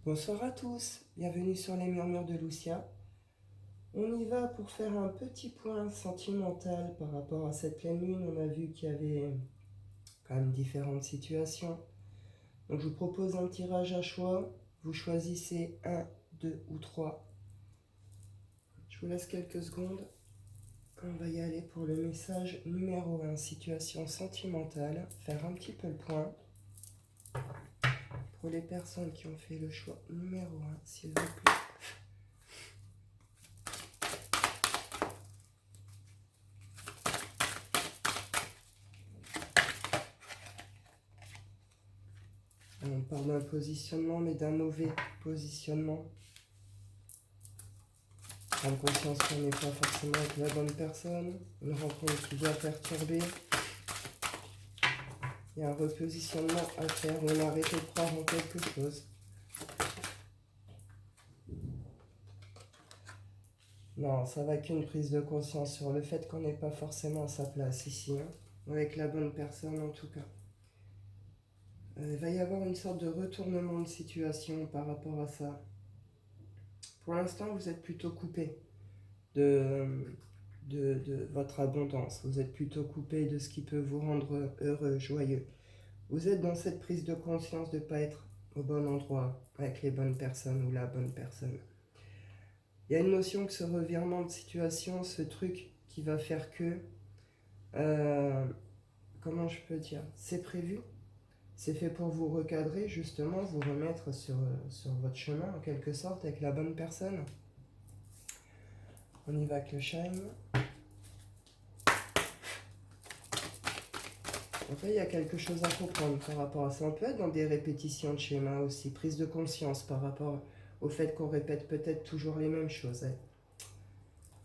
Bonsoir à tous, bienvenue sur les murmures de Lucia. On y va pour faire un petit point sentimental par rapport à cette pleine lune. On a vu qu'il y avait quand même différentes situations. Donc je vous propose un tirage à choix. Vous choisissez 1, 2 ou 3. Je vous laisse quelques secondes. On va y aller pour le message numéro 1, situation sentimentale. Faire un petit peu le point. Pour les personnes qui ont fait le choix numéro 1, s'il vous plaît. On parle d'un positionnement, mais d'un mauvais positionnement. Prendre conscience qu'on n'est pas forcément avec la bonne personne. Une rencontre qui doit perturber. Il y a un repositionnement à faire. On arrête de croire en quelque chose. Non, ça va qu'une prise de conscience sur le fait qu'on n'est pas forcément à sa place ici. Avec la bonne personne en tout cas. Il va y avoir une sorte de retournement de situation par rapport à ça. Pour l'instant, vous êtes plutôt coupé de votre abondance. Vous êtes plutôt coupé de ce qui peut vous rendre heureux, joyeux. Vous êtes dans cette prise de conscience de ne pas être au bon endroit, avec les bonnes personnes ou la bonne personne. Il y a une notion que ce revirement de situation, ce truc qui va faire que, comment je peux dire, c'est prévu. C'est fait pour vous recadrer, justement, vous remettre sur votre chemin, en quelque sorte, avec la bonne personne. On y va avec le shine. En fait, il y a quelque chose à comprendre par rapport à ça. On peut être dans des répétitions de schémas aussi, prise de conscience par rapport au fait qu'on répète peut-être toujours les mêmes choses.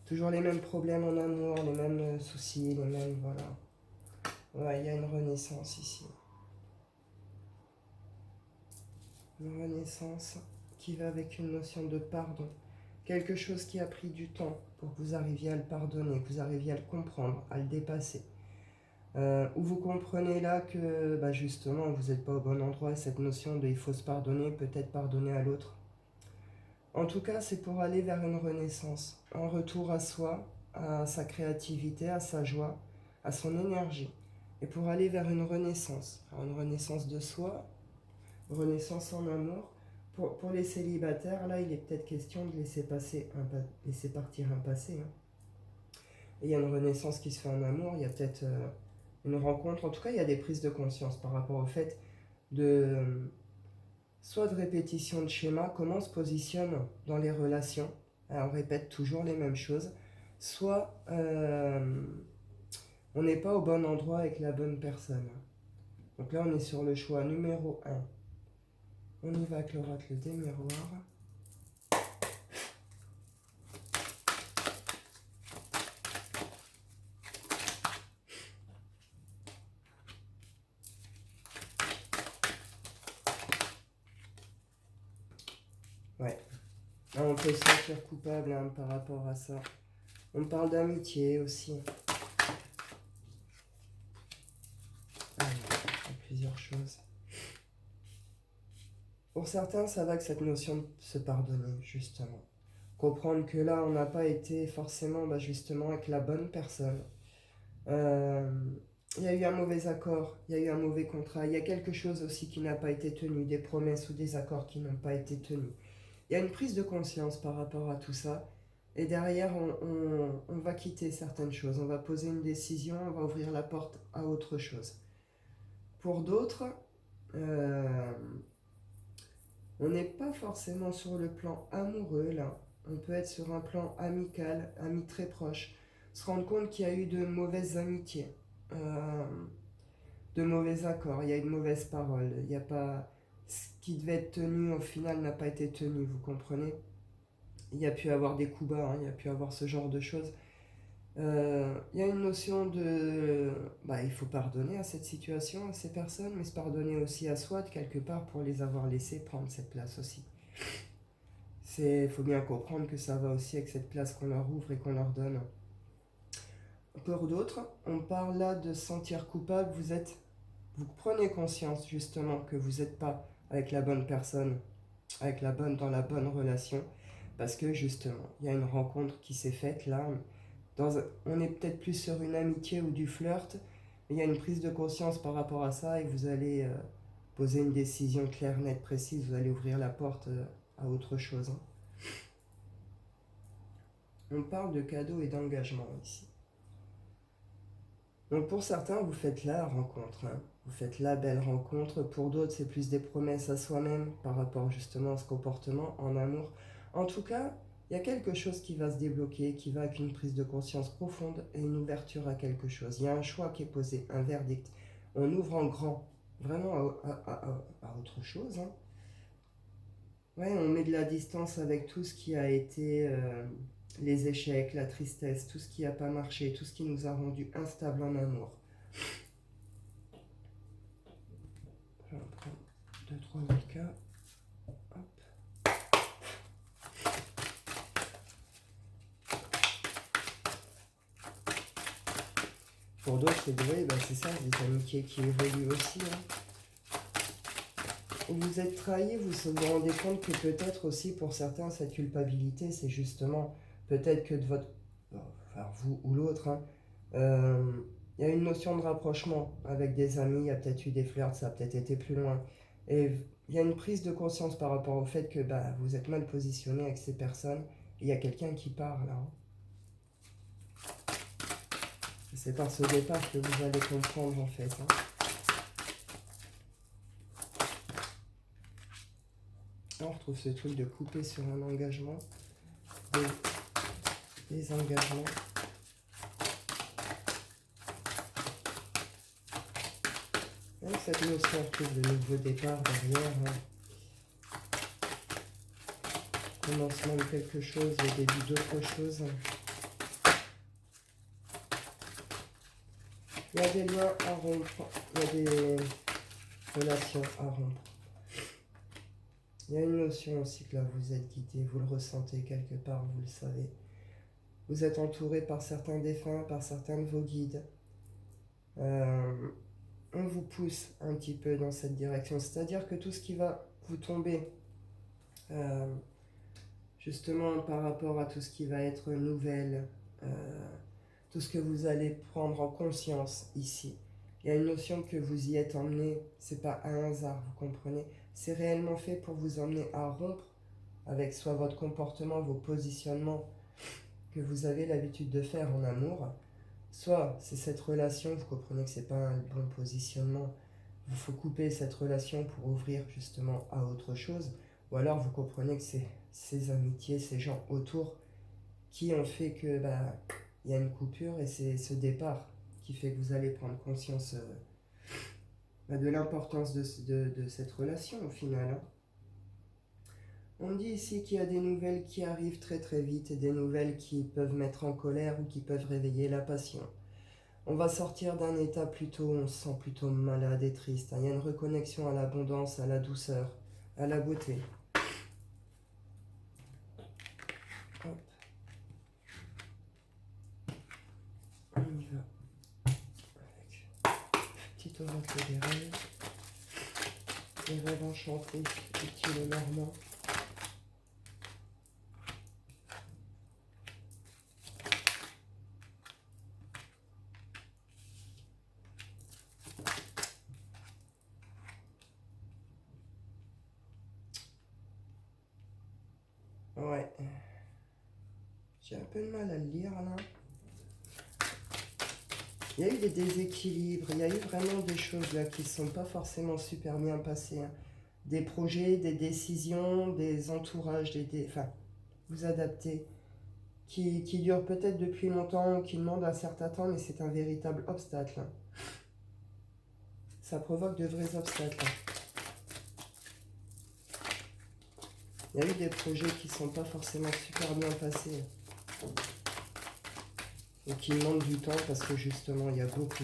Toujours les mêmes problèmes en amour, les mêmes soucis, les mêmes... Voilà. Ouais, il y a une renaissance ici. Une renaissance qui va avec une notion de pardon. Quelque chose qui a pris du temps pour que vous arriviez à le pardonner, que vous arriviez à le comprendre, à le dépasser. Où vous comprenez là que justement vous n'êtes pas au bon endroit et cette notion de il faut se pardonner, peut-être pardonner à l'autre. En tout cas, c'est pour aller vers une renaissance, un retour à soi, à sa créativité, à sa joie, à son énergie. Et pour aller vers une renaissance de soi, renaissance en amour. Pour les célibataires, là, il est peut-être question de laisser partir un passé. Et il y a une renaissance qui se fait en amour, il y a peut-être une rencontre. En tout cas, il y a des prises de conscience par rapport au fait de soit de répétition de schéma, comment on se positionne dans les relations. Alors, on répète toujours les mêmes choses. Soit on n'est pas au bon endroit avec la bonne personne. Donc là, on est sur le choix numéro 1. On y va avec l'oracle des miroirs. Ouais. Là, on peut se sentir coupable par rapport à ça. On parle d'amitié aussi. Ah, il y a plusieurs choses. Pour certains, ça va que cette notion de se pardonner, justement. Comprendre que là, on n'a pas été forcément justement avec la bonne personne. Il y a eu un mauvais accord, il y a eu un mauvais contrat, il y a quelque chose aussi qui n'a pas été tenu, des promesses ou des accords qui n'ont pas été tenus. Il y a une prise de conscience par rapport à tout ça. Et derrière, on va quitter certaines choses, on va poser une décision, on va ouvrir la porte à autre chose. Pour d'autres, on n'est pas forcément sur le plan amoureux là. On peut être sur un plan amical, ami très proche. Se rendre compte qu'il y a eu de mauvaises amitiés, de mauvais accords, il y a eu de mauvaises paroles. Il n'y a pas... Ce qui devait être tenu au final n'a pas été tenu, vous comprenez? Il y a pu avoir des coups bas, il y a pu avoir ce genre de choses. Il y a une notion de... il faut pardonner à cette situation, à ces personnes, mais se pardonner aussi à soi, de quelque part, pour les avoir laissés prendre cette place aussi. Il faut bien comprendre que ça va aussi avec cette place qu'on leur ouvre et qu'on leur donne. Pour d'autres, on parle là de se sentir coupable, vous prenez conscience justement que vous n'êtes pas avec la bonne personne. avec dans la bonne relation, parce que justement, il y a une rencontre qui s'est faite là. On est peut-être plus sur une amitié ou du flirt, mais il y a une prise de conscience par rapport à ça et vous allez poser une décision claire, nette, précise. Vous allez ouvrir la porte à autre chose. Hein. On parle de cadeaux et d'engagement ici. Donc pour certains, vous faites la rencontre, hein. Vous faites la belle rencontre. Pour d'autres, c'est plus des promesses à soi-même par rapport justement à ce comportement en amour. En tout cas, il y a quelque chose qui va se débloquer, qui va avec une prise de conscience profonde et une ouverture à quelque chose. Il y a un choix qui est posé, un verdict. On ouvre en grand, vraiment à autre chose. Hein. Ouais, on met de la distance avec tout ce qui a été les échecs, la tristesse, tout ce qui n'a pas marché, tout ce qui nous a rendus instables en amour. Je vais en prendre 2-3 vodka. Hop. Pour d'autres, c'est vrai, c'est ça, des amitiés qui évoluent aussi. Hein. Vous êtes trahi, vous vous rendez compte que peut-être aussi pour certains, cette culpabilité, c'est justement peut-être que de votre... Enfin, vous ou l'autre, hein, il y a une notion de rapprochement avec des amis, il y a peut-être eu des flirts, ça a peut-être été plus loin. Et il y a une prise de conscience par rapport au fait que vous êtes mal positionné avec ces personnes. Et il y a quelqu'un qui part là. Hein. C'est par ce départ que vous allez comprendre en fait. Hein. On retrouve ce truc de couper sur un engagement, des engagements. Et cette notion, on retrouve le nouveau départ derrière. Hein. Commencement de quelque chose, le début d'autre chose. Il y a des liens à rompre, il y a des relations à rompre. Il y a une notion aussi que là vous êtes guidé, vous le ressentez quelque part, vous le savez. Vous êtes entouré par certains défunts, par certains de vos guides. On vous pousse un petit peu dans cette direction. C'est-à-dire que tout ce qui va vous tomber, justement par rapport à tout ce qui va être nouvelle, tout ce que vous allez prendre en conscience ici, il y a une notion que vous y êtes emmené, c'est pas un hasard, vous comprenez? C'est réellement fait pour vous emmener à rompre avec soit votre comportement, vos positionnements que vous avez l'habitude de faire en amour, soit c'est cette relation, vous comprenez que c'est pas un bon positionnement, il faut couper cette relation pour ouvrir justement à autre chose, ou alors vous comprenez que c'est ces amitiés, ces gens autour qui ont fait que il y a une coupure et c'est ce départ qui fait que vous allez prendre conscience de l'importance de cette relation au final. Hein. On dit ici qu'il y a des nouvelles qui arrivent très très vite et des nouvelles qui peuvent mettre en colère ou qui peuvent réveiller la passion. On va sortir d'un état plutôt, on se sent plutôt malade et triste. Hein. Il y a une reconnexion à l'abondance, à la douceur, à la beauté. Hop. On y va. Avec petit oracle des rêves. Les rêves enchantés, utile normand. Ouais. J'ai un peu de mal à le lire là. Il y a eu des déséquilibres, il y a eu vraiment des choses là qui ne sont pas forcément super bien passées. Hein. Des projets, des décisions, des entourages, enfin, vous adaptez, qui durent peut-être depuis longtemps, qui demandent un certain temps, mais c'est un véritable obstacle. Hein. Ça provoque de vrais obstacles. Hein. Il y a eu des projets qui ne sont pas forcément super bien passés. Et qui demandent du temps parce que justement, il y a beaucoup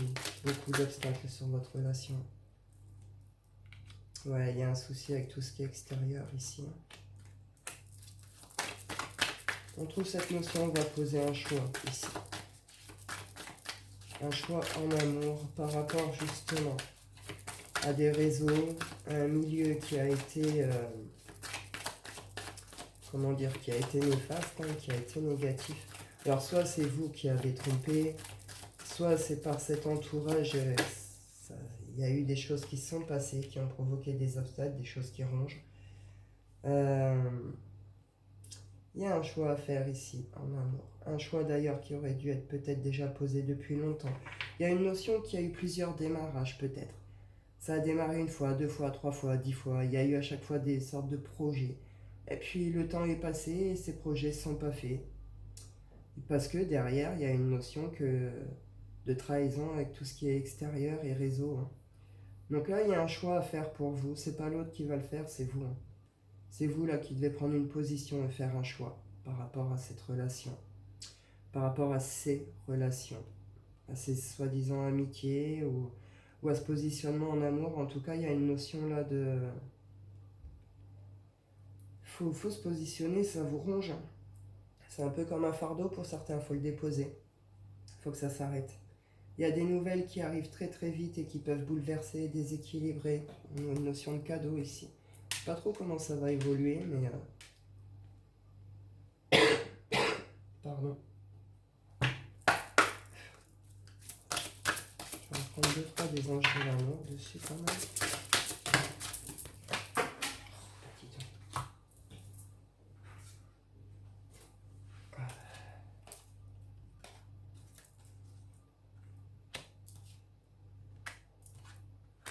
d'obstacles sur votre relation. Ouais, il y a un souci avec tout ce qui est extérieur ici. On trouve cette notion, on va poser un choix ici. Un choix en amour par rapport justement à des réseaux, à un milieu qui a été comment dire, qui a été néfaste, hein, qui a été négatif. Alors soit c'est vous qui avez trompé, soit c'est par cet entourage, il y a eu des choses qui se sont passées, qui ont provoqué des obstacles, des choses qui rongent. Il y a un choix à faire ici, en amour. Un choix d'ailleurs qui aurait dû être peut-être déjà posé depuis longtemps. Il y a une notion qui a eu plusieurs démarrages peut-être. Ça a démarré une fois, 2 fois, 3 fois, 10 fois. Il y a eu à chaque fois des sortes de projets. Et puis le temps est passé et ces projets ne sont pas faits. Parce que derrière, il y a une notion de trahison avec tout ce qui est extérieur et réseau. Hein. Donc là, il y a un choix à faire pour vous. C'est pas l'autre qui va le faire, c'est vous. Hein. C'est vous là qui devez prendre une position et faire un choix par rapport à cette relation, par rapport à ces relations, à ces soi-disant amitiés ou à ce positionnement en amour. En tout cas, il y a une notion là de... Faut se positionner, ça vous ronge. C'est un peu comme un fardeau pour certains, il faut le déposer. Il faut que ça s'arrête. Il y a des nouvelles qui arrivent très très vite et qui peuvent bouleverser, déséquilibrer. Une notion de cadeau ici. Je sais pas trop comment ça va évoluer, mais... Pardon. Je vais en prendre 2-3 des anges de l'amour dessus quand même.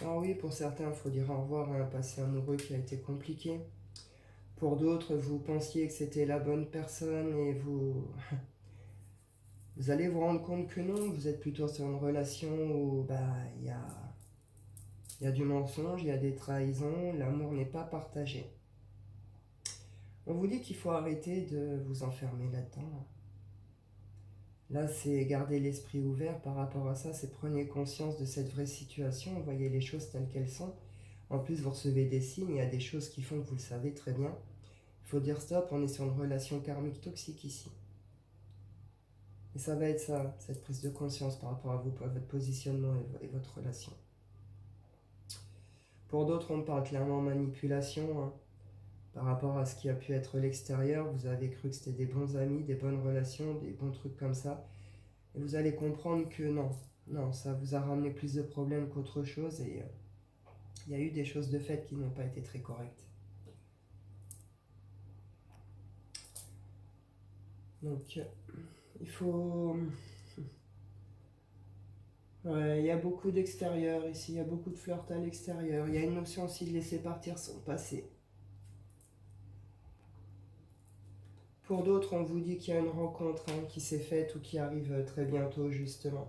Alors oui, pour certains, il faut dire au revoir à un passé amoureux qui a été compliqué. Pour d'autres, vous pensiez que c'était la bonne personne et vous allez vous rendre compte que non, vous êtes plutôt sur une relation où il y a du mensonge, il y a des trahisons, l'amour n'est pas partagé. On vous dit qu'il faut arrêter de vous enfermer là-dedans. Là, c'est garder l'esprit ouvert par rapport à ça, c'est prenez conscience de cette vraie situation, voyez les choses telles qu'elles sont. En plus, vous recevez des signes, il y a des choses qui font que vous le savez très bien. Il faut dire stop, on est sur une relation karmique toxique ici. Et ça va être ça, cette prise de conscience par rapport à vous, à votre positionnement et votre relation. Pour d'autres, on parle clairement manipulation, hein. Par rapport à ce qui a pu être l'extérieur, vous avez cru que c'était des bons amis, des bonnes relations, des bons trucs comme ça. Et vous allez comprendre que non, ça vous a ramené plus de problèmes qu'autre chose et il y a eu des choses de fait qui n'ont pas été très correctes. Donc, il faut... Ouais, il y a beaucoup d'extérieur ici, il y a beaucoup de flirt à l'extérieur. Il y a une notion aussi de laisser partir son passé. Pour d'autres, on vous dit qu'il y a une rencontre qui s'est faite ou qui arrive très bientôt, justement,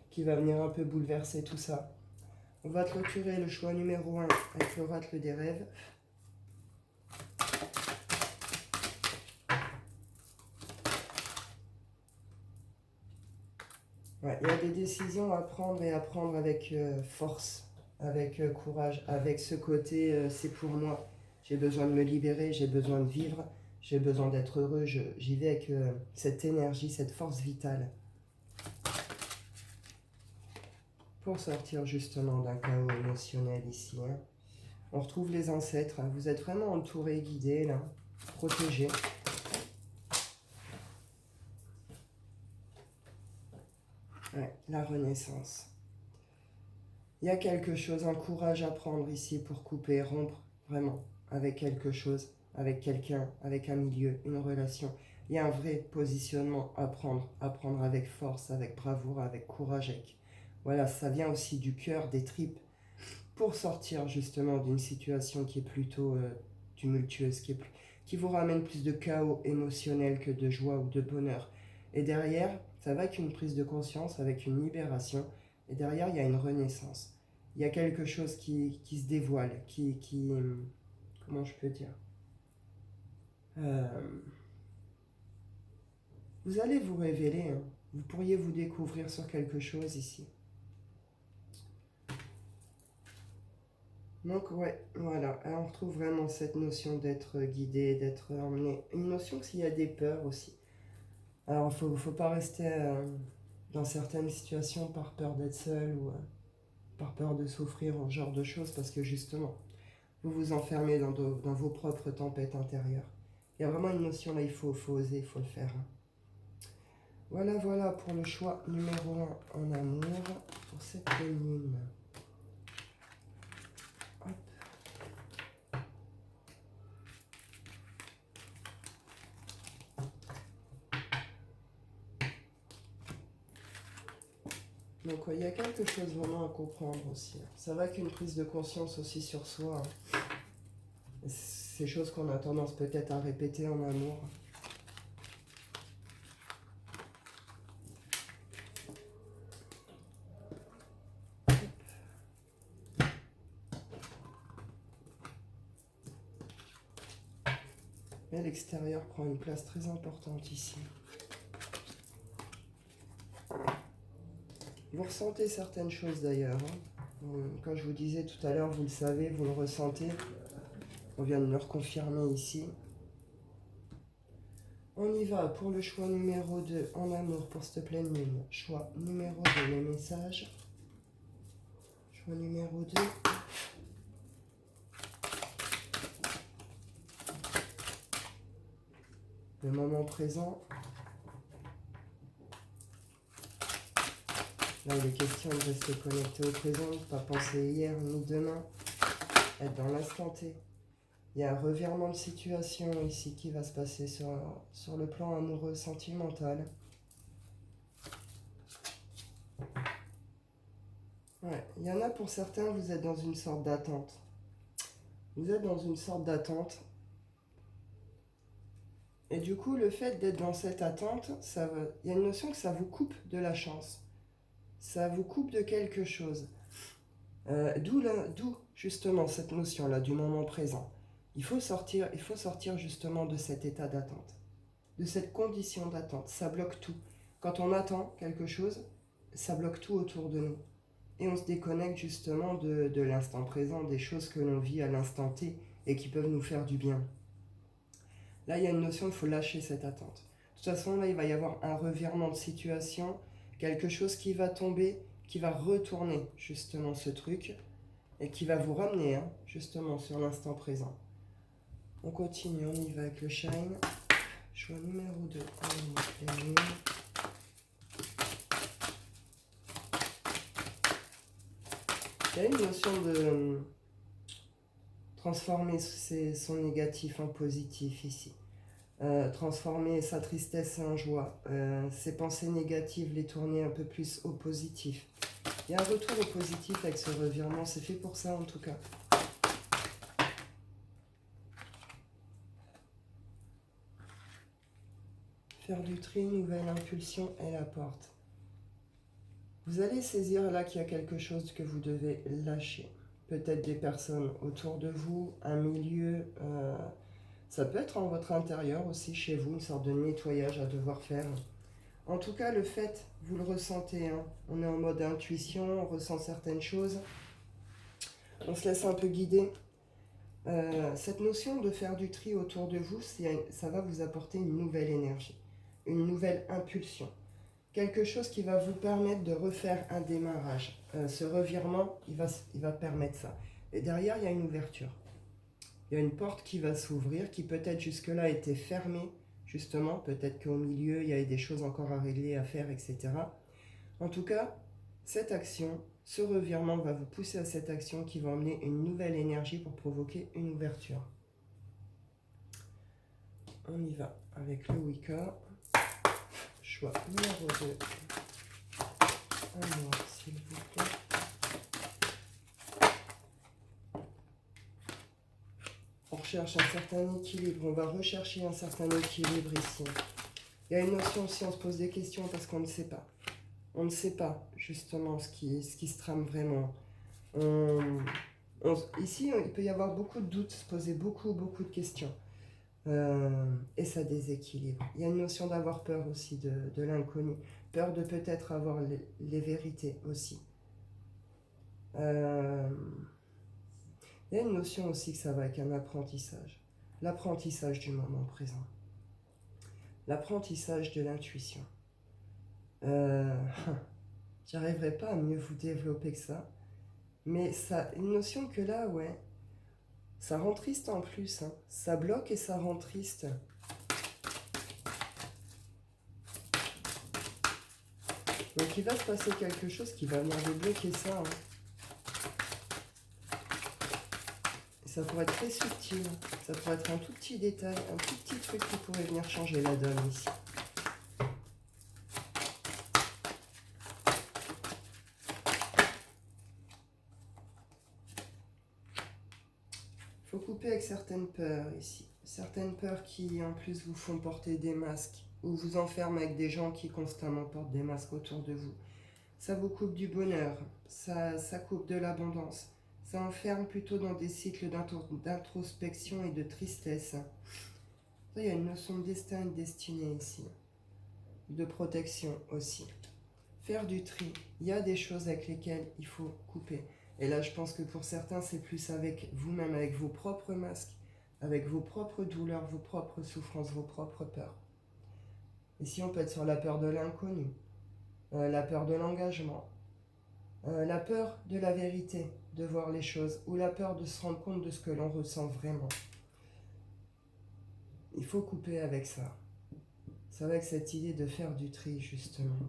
qui va venir un peu bouleverser tout ça. On va clôturer le choix numéro 1 avec l'oracle des rêves. Ouais, il y a des décisions à prendre et à prendre avec force, avec courage, avec ce côté c'est pour moi. J'ai besoin de me libérer, j'ai besoin de vivre, j'ai besoin d'être heureux. J'y vais avec cette énergie, cette force vitale. Pour sortir justement d'un chaos émotionnel ici. Hein. On retrouve les ancêtres. Hein. Vous êtes vraiment entourés, guidés, là, protégés. Ouais, la renaissance. Il y a quelque chose, un courage à prendre ici pour couper, rompre vraiment avec quelque chose, avec quelqu'un, avec un milieu, une relation. Il y a un vrai positionnement à prendre avec force, avec bravoure, avec courage. Voilà, ça vient aussi du cœur, des tripes, pour sortir justement d'une situation qui est plutôt tumultueuse, qui vous ramène plus de chaos émotionnel que de joie ou de bonheur. Et derrière, ça va avec une prise de conscience, avec une libération, et derrière, il y a une renaissance. Il y a quelque chose qui se dévoile, comment je peux dire euh, Vous allez vous révéler, hein. Vous pourriez vous découvrir sur quelque chose ici. Donc ouais, voilà, on retrouve vraiment cette notion d'être guidé, d'être emmené. Une notion s'il y a des peurs aussi. Alors faut pas rester dans certaines situations par peur d'être seul ou par peur de souffrir, ce genre de choses, parce que justement, vous vous enfermez dans vos propres tempêtes intérieures. Il y a vraiment une notion là, il faut oser, il faut le faire. Voilà, voilà pour le choix numéro 1 en amour pour cette pleine lune. Hop. Donc ouais, il y a quelque chose vraiment à comprendre aussi. Ça va qu'une prise de conscience aussi sur soi. Ces choses qu'on a tendance peut-être à répéter en amour. Et l'extérieur prend une place très importante ici. Vous ressentez certaines choses d'ailleurs. Quand je vous disais tout à l'heure, vous le savez, vous le ressentez. On vient de me le reconfirmer ici. On y va pour le choix numéro 2 en amour pour cette pleine lune. Choix numéro 2, les messages. Choix numéro 2. Le moment présent. Là, il est question de rester connecté au présent, de ne pas penser hier ni demain, être dans l'instant T. Il y a un revirement de situation ici qui va se passer sur le plan amoureux, sentimental. Ouais, il y en a pour certains, vous êtes dans une sorte d'attente. Vous êtes dans une sorte d'attente. Et du coup, le fait d'être dans cette attente, il y a une notion que ça vous coupe de la chance. Ça vous coupe de quelque chose. D'où justement cette notion-là du moment présent. Il faut sortir justement de cet état d'attente, de cette condition d'attente. Ça bloque tout. Quand on attend quelque chose, ça bloque tout autour de nous. Et on se déconnecte justement de l'instant présent, des choses que l'on vit à l'instant T et qui peuvent nous faire du bien. Là, il y a une notion, il faut lâcher cette attente. De toute façon, là, il va y avoir un revirement de situation, quelque chose qui va tomber, qui va retourner justement ce truc et qui va vous ramener justement sur l'instant présent. On continue, on y va avec le shine. Choix numéro 2. Il y a une notion de transformer son négatif en positif ici. Transformer sa tristesse en joie. Ses pensées négatives, les tourner un peu plus au positif. Il y a un retour au positif avec ce revirement. C'est fait pour ça en tout cas. Faire du tri, nouvelle impulsion et la porte. Vous allez saisir là qu'il y a quelque chose que vous devez lâcher. Peut-être des personnes autour de vous, un milieu. Ça peut être en votre intérieur aussi, chez vous, une sorte de nettoyage à devoir faire. En tout cas, le fait, vous le ressentez. On est en mode intuition, on ressent certaines choses. On se laisse un peu guider. Cette notion de faire du tri autour de vous, ça va vous apporter une nouvelle énergie, une nouvelle impulsion. Quelque chose qui va vous permettre de refaire un démarrage. Ce revirement, il va permettre ça. Et derrière, il y a une ouverture. Il y a une porte qui va s'ouvrir, qui peut-être jusque-là était fermée, justement. Peut-être qu'au milieu, il y avait des choses encore à régler, à faire, etc. En tout cas, cette action, ce revirement va vous pousser à cette action qui va emmener une nouvelle énergie pour provoquer une ouverture. On y va avec le Wicca. Choix numéro 2. Alors, s'il vous plaît. On recherche un certain équilibre. On va rechercher un certain équilibre ici. Il y a une notion aussi, on se pose des questions parce qu'on ne sait pas. On ne sait pas justement ce qui se trame vraiment. Ici, il peut y avoir beaucoup de doutes, se poser beaucoup de questions. Et ça déséquilibre. Il y a une notion d'avoir peur aussi de l'inconnu. Peur de peut-être avoir les vérités aussi. Il y a une notion aussi que ça va avec un apprentissage. L'apprentissage du moment présent. L'apprentissage de l'intuition. J'arriverai pas à mieux vous développer que ça. Mais ça, une notion que là, ouais, ça rend triste en plus. Ça bloque et ça rend triste. Donc il va se passer quelque chose qui va venir débloquer ça. Hein. Ça pourrait être très subtil. Ça pourrait être un tout petit détail, un tout petit truc qui pourrait venir changer la donne ici. Il faut couper avec certaines peurs ici. Certaines peurs qui en plus vous font porter des masques ou vous enferment avec des gens qui constamment portent des masques autour de vous. Ça vous coupe du bonheur, ça coupe de l'abondance. Ça enferme plutôt dans des cycles d'introspection et de tristesse. Il y a une notion de destin et de destinée ici. De protection aussi. Faire du tri. Il y a des choses avec lesquelles il faut couper. Et là, je pense que pour certains, c'est plus avec vous-même, avec vos propres masques, avec vos propres douleurs, vos propres souffrances, vos propres peurs. Ici, on peut être sur la peur de l'inconnu, la peur de l'engagement, la peur de la vérité, de voir les choses, ou la peur de se rendre compte de ce que l'on ressent vraiment. Il faut couper avec ça. C'est avec cette idée de faire du tri, justement.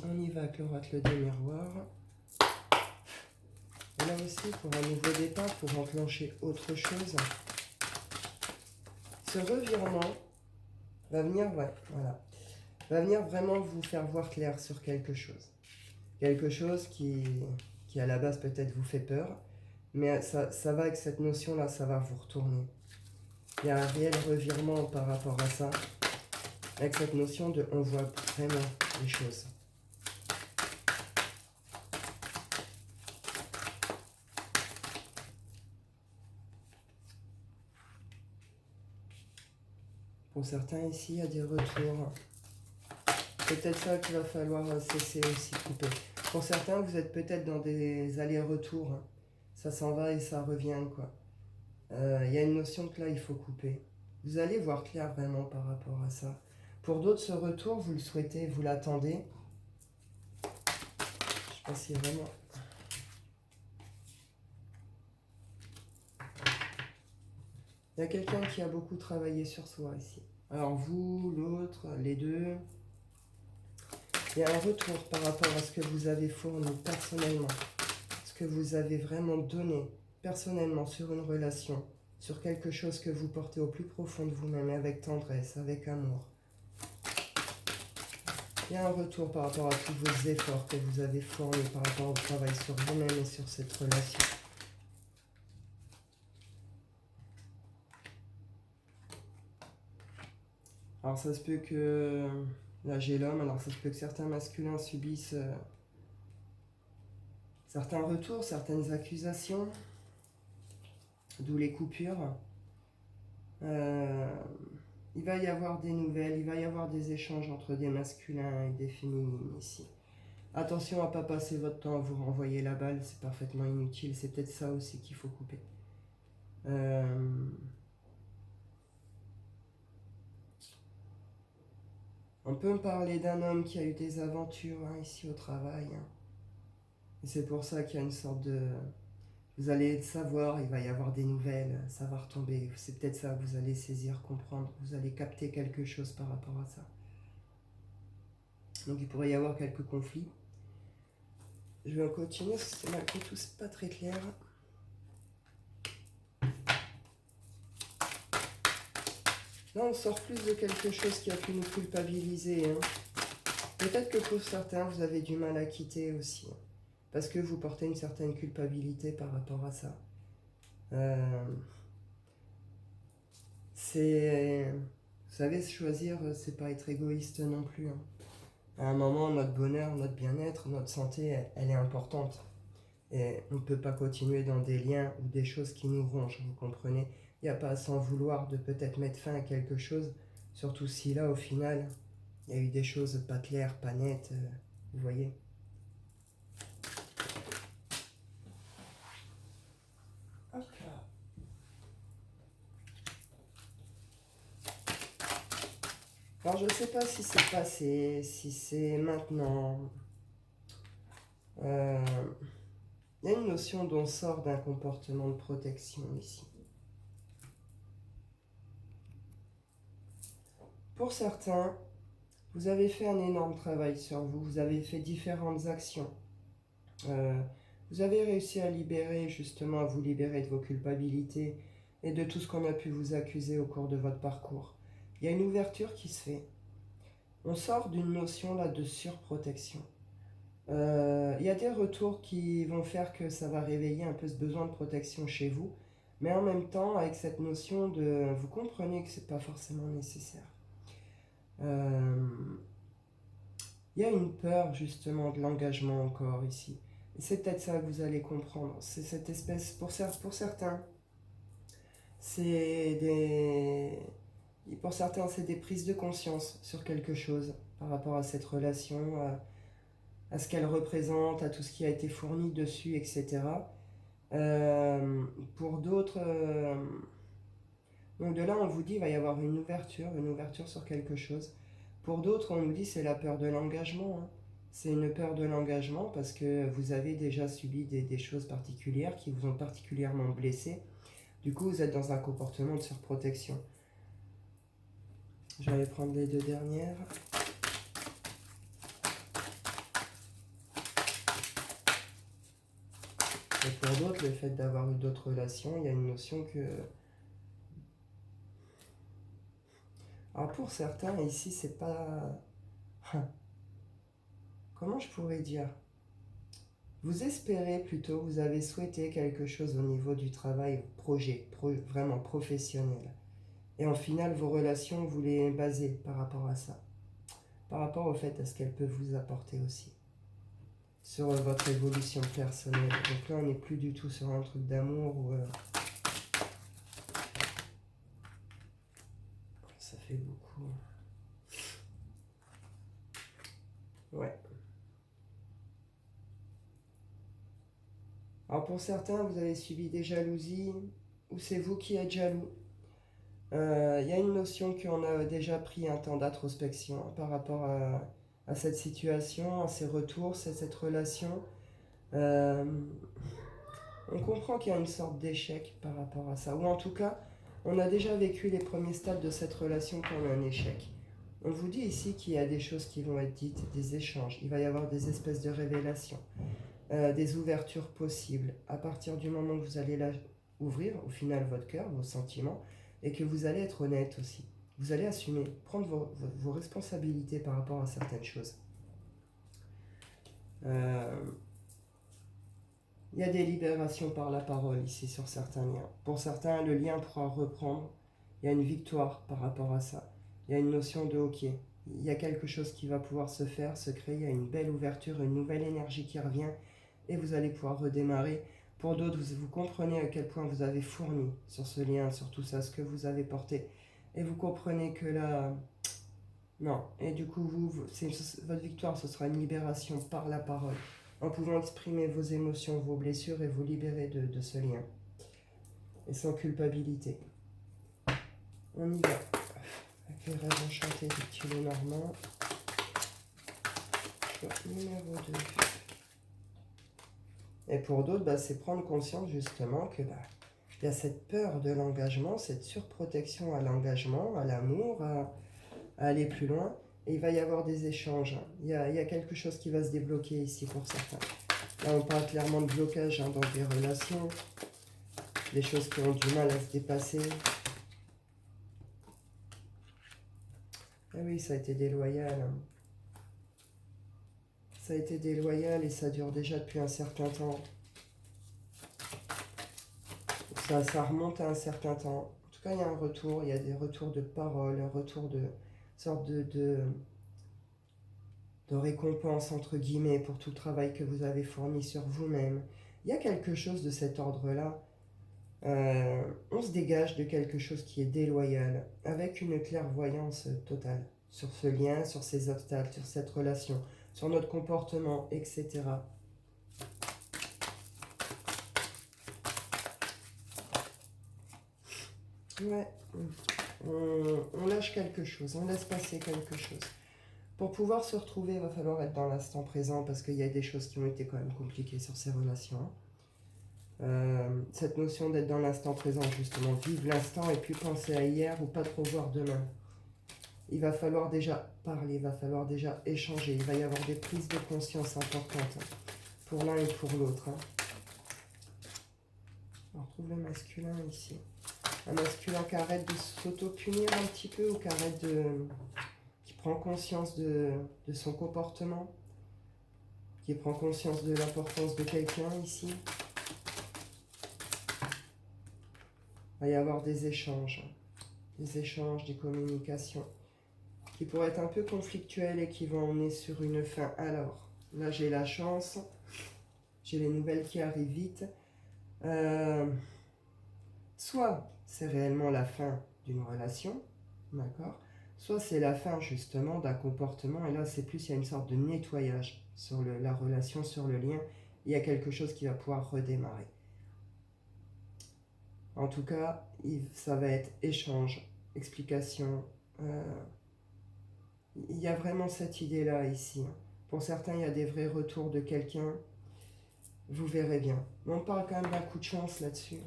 On y va avec l'oracle des miroirs. Et là aussi, pour un nouveau départ, pour enclencher autre chose, ce revirement va venir, va venir vraiment vous faire voir clair sur quelque chose. Quelque chose qui à la base peut-être vous fait peur, mais ça va avec cette notion-là, ça va vous retourner. Il y a un réel revirement par rapport à ça, avec cette notion de on voit vraiment les choses. Pour certains ici, il y a des retours. C'est peut-être ça qu'il va falloir cesser aussi, couper. Pour certains, vous êtes peut-être dans des allers-retours. Ça s'en va et ça revient, quoi. Il y a une notion que là, il faut couper. Vous allez voir clair vraiment par rapport à ça. Pour d'autres, ce retour, vous le souhaitez, vous l'attendez. Je sais pas si vraiment... Il y a quelqu'un qui a beaucoup travaillé sur soi ici. Alors vous, l'autre, les deux... Il y a un retour par rapport à ce que vous avez fourni personnellement, ce que vous avez vraiment donné personnellement sur une relation, sur quelque chose que vous portez au plus profond de vous-même, avec tendresse, avec amour. Il y a un retour par rapport à tous vos efforts que vous avez fournis par rapport au travail sur vous-même et sur cette relation. Alors ça se peut que... Là j'ai l'homme, alors ça se peut que certains masculins subissent certains retours, certaines accusations, d'où les coupures. Il va y avoir des nouvelles, il va y avoir des échanges entre des masculins et des féminines ici. Attention à ne pas passer votre temps à vous renvoyer la balle, c'est parfaitement inutile, c'est peut-être ça aussi qu'il faut couper. On peut me parler d'un homme qui a eu des aventures ici au travail. Et c'est pour ça qu'il y a une sorte de... Vous allez savoir, il va y avoir des nouvelles, ça va retomber. C'est peut-être ça, vous allez saisir, comprendre, vous allez capter quelque chose par rapport à ça. Donc il pourrait y avoir quelques conflits. Je vais en continuer, parce que c'est malgré tout, c'est pas très clair. Là, on sort plus de quelque chose qui a pu nous culpabiliser. Peut-être que pour certains, vous avez du mal à quitter aussi. Parce que vous portez une certaine culpabilité par rapport à ça. Vous savez, choisir, c'est pas être égoïste non plus. À un moment, notre bonheur, notre bien-être, notre santé, elle est importante. Et on ne peut pas continuer dans des liens ou des choses qui nous rongent, vous comprenez? Il n'y a pas à s'en vouloir de peut-être mettre fin à quelque chose, surtout si là, au final, il y a eu des choses pas claires, pas nettes, vous voyez? Hop là. Alors, je ne sais pas si c'est passé, si c'est maintenant. Il y a une notion dont on sort d'un comportement de protection ici. Pour certains, Vous avez fait un énorme travail sur vous, vous avez fait différentes actions. Vous avez réussi à libérer, justement, à vous libérer de vos culpabilités et de tout ce qu'on a pu vous accuser au cours de votre parcours. Il y a une ouverture qui se fait. On sort d'une notion là de surprotection. Il y a des retours qui vont faire que ça va réveiller un peu ce besoin de protection chez vous, mais en même temps, avec cette notion de... Vous comprenez que c'est pas forcément nécessaire. Euh, Il y a une peur justement de l'engagement encore ici. Et c'est peut-être ça que vous allez comprendre. C'est cette espèce, pour certains, c'est des... Pour certains, c'est des prises de conscience sur quelque chose par rapport à cette relation, à ce qu'elle représente, à tout ce qui a été fourni dessus, etc. Pour d'autres, donc de là, on vous dit, il va y avoir une ouverture sur quelque chose. Pour d'autres, on nous dit, c'est la peur de l'engagement, hein. C'est une peur de l'engagement parce que vous avez déjà subi des choses particulières qui vous ont particulièrement blessé. Du coup, vous êtes dans un comportement de surprotection. Je vais aller prendre les deux dernières. Et pour d'autres, le fait d'avoir eu d'autres relations, il y a une notion que... Alors pour certains, ici, c'est pas... Comment je pourrais dire? Vous espérez plutôt, vous avez souhaité quelque chose au niveau du travail, vraiment professionnel. Et en final, vos relations, vous les basez par rapport à ça. Par rapport au fait à ce qu'elles peuvent vous apporter aussi. Sur votre évolution personnelle. Donc là, on n'est plus du tout sur un truc d'amour ou... Ça fait beaucoup. Ouais. Alors pour certains, vous avez subi des jalousies, ou c'est vous qui êtes jaloux. Il y a une notion qu'on a déjà pris un temps d'introspection par rapport à cette situation, à ces retours, cette relation. Euh, on comprend qu'il y a une sorte d'échec par rapport à ça. Ou en tout cas, on a déjà vécu les premiers stades de cette relation comme un échec. On vous dit ici qu'il y a des choses qui vont être dites, des échanges. Il va y avoir des espèces de révélations, des ouvertures possibles. À partir du moment où vous allez ouvrir au final votre cœur, vos sentiments, et que vous allez être honnête aussi. Vous allez assumer, prendre vos responsabilités par rapport à certaines choses. Il y a des libérations par la parole ici sur certains liens. Pour certains, le lien pourra reprendre. Il y a une victoire par rapport à ça. Il y a une notion de OK. Il y a quelque chose qui va pouvoir se faire, se créer. Il y a une belle ouverture, une nouvelle énergie qui revient. Et vous allez pouvoir redémarrer. Pour d'autres, vous comprenez à quel point vous avez fourni sur ce lien, sur tout ça, ce que vous avez porté. Et vous comprenez que là... Non. Et du coup, votre victoire, ce sera une libération par la parole, en pouvant exprimer vos émotions, vos blessures et vous libérer de ce lien. Et sans culpabilité. On y va. Avec les rêves enchantés du petit Lenormand. Choix numéro 2. Et pour d'autres, c'est prendre conscience justement que il y a cette peur de l'engagement, cette surprotection à l'engagement, à l'amour, à aller plus loin. Et il va y avoir des échanges. Il y a quelque chose qui va se débloquer ici pour certains. Là, on parle clairement de blocage dans des relations, des choses qui ont du mal à se dépasser. Ah oui, ça a été déloyal. Ça a été déloyal et ça dure déjà depuis un certain temps. Ça remonte à un certain temps. En tout cas, il y a un retour, il y a des retours de parole, un retour de sorte de récompense, entre guillemets, pour tout le travail que vous avez fourni sur vous-même. Il y a quelque chose de cet ordre-là. On se dégage de quelque chose qui est déloyal, avec une clairvoyance totale sur ce lien, sur ces obstacles, sur cette relation, sur notre comportement, etc. Ouais, on lâche quelque chose, on laisse passer quelque chose. Pour pouvoir se retrouver, il va falloir être dans l'instant présent parce qu'il y a des choses qui ont été quand même compliquées sur ces relations. Cette notion d'être dans l'instant présent, justement, vivre l'instant et puis penser à hier ou pas trop voir demain. il va falloir déjà parler, il va falloir déjà échanger. Il va y avoir des prises de conscience importantes pour l'un et pour l'autre. On retrouve le masculin ici. Un masculin qui arrête de s'auto-punir un petit peu ou qui arrête qui prend conscience de son comportement, qui prend conscience de l'importance de quelqu'un ici. Il va y avoir des échanges, des communications qui pourraient être un peu conflictuelles et qui vont emmener sur une fin. Alors, là j'ai la chance, j'ai les nouvelles qui arrivent vite. Soit c'est réellement la fin d'une relation, d'accord? Soit c'est la fin justement d'un comportement, et là c'est plus, il y a une sorte de nettoyage sur la relation, sur le lien. Il y a quelque chose qui va pouvoir redémarrer. En tout cas, ça va être échange, explication. Il y a vraiment cette idée-là ici. Pour certains, il y a des vrais retours de quelqu'un. Vous verrez bien. Mais on parle quand même d'un coup de chance là-dessus.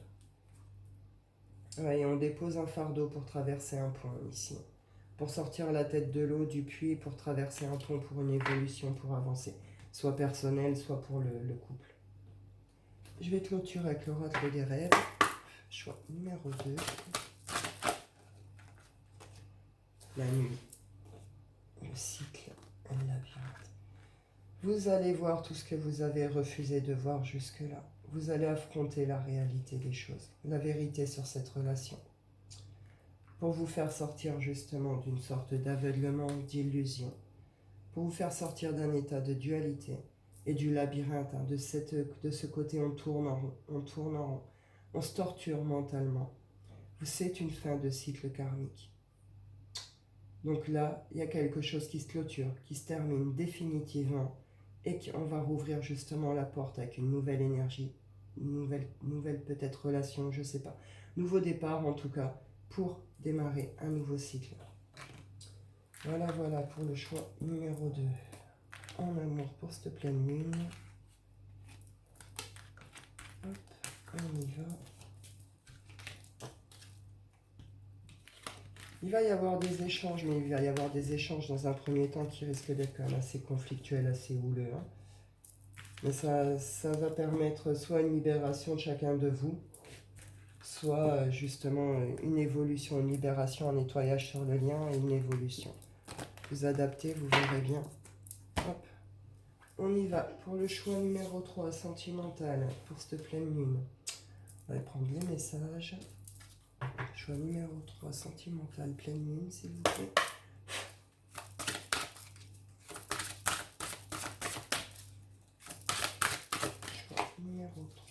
Ouais, et on dépose un fardeau pour traverser un pont ici. Pour sortir la tête de l'eau du puits, pour traverser un pont, pour une évolution, pour avancer. Soit personnel, soit pour le couple. Je vais clôturer avec l'oracle des rêves. Choix numéro 2. La nuit. Le cycle et le labyrinthe. Vous allez voir tout ce que vous avez refusé de voir jusque-là. Vous allez affronter la réalité des choses, la vérité sur cette relation. Pour vous faire sortir justement d'une sorte d'aveuglement, d'illusion. Pour vous faire sortir d'un état de dualité et du labyrinthe, de ce côté on tourne en rond, on tourne en rond. On se torture mentalement. C'est une fin de cycle karmique. Donc là, il y a quelque chose qui se clôture, qui se termine définitivement et qu'on va rouvrir justement la porte avec une nouvelle énergie, une nouvelle peut-être relation, je ne sais pas. Nouveau départ en tout cas, pour démarrer un nouveau cycle. Voilà pour le choix numéro 2. En amour pour cette pleine lune. Hop, on y va. Il va y avoir des échanges, mais il va y avoir des échanges dans un premier temps qui risquent d'être quand même assez conflictuels, assez houleux. Mais ça va permettre soit une libération de chacun de vous, soit justement une évolution, une libération, un nettoyage sur le lien et une évolution. Vous adaptez, vous verrez bien. Hop, on y va pour le choix numéro 3, sentimental, pour cette pleine lune. On va prendre les messages. Choix numéro 3, sentimental, pleine lune, s'il vous plaît.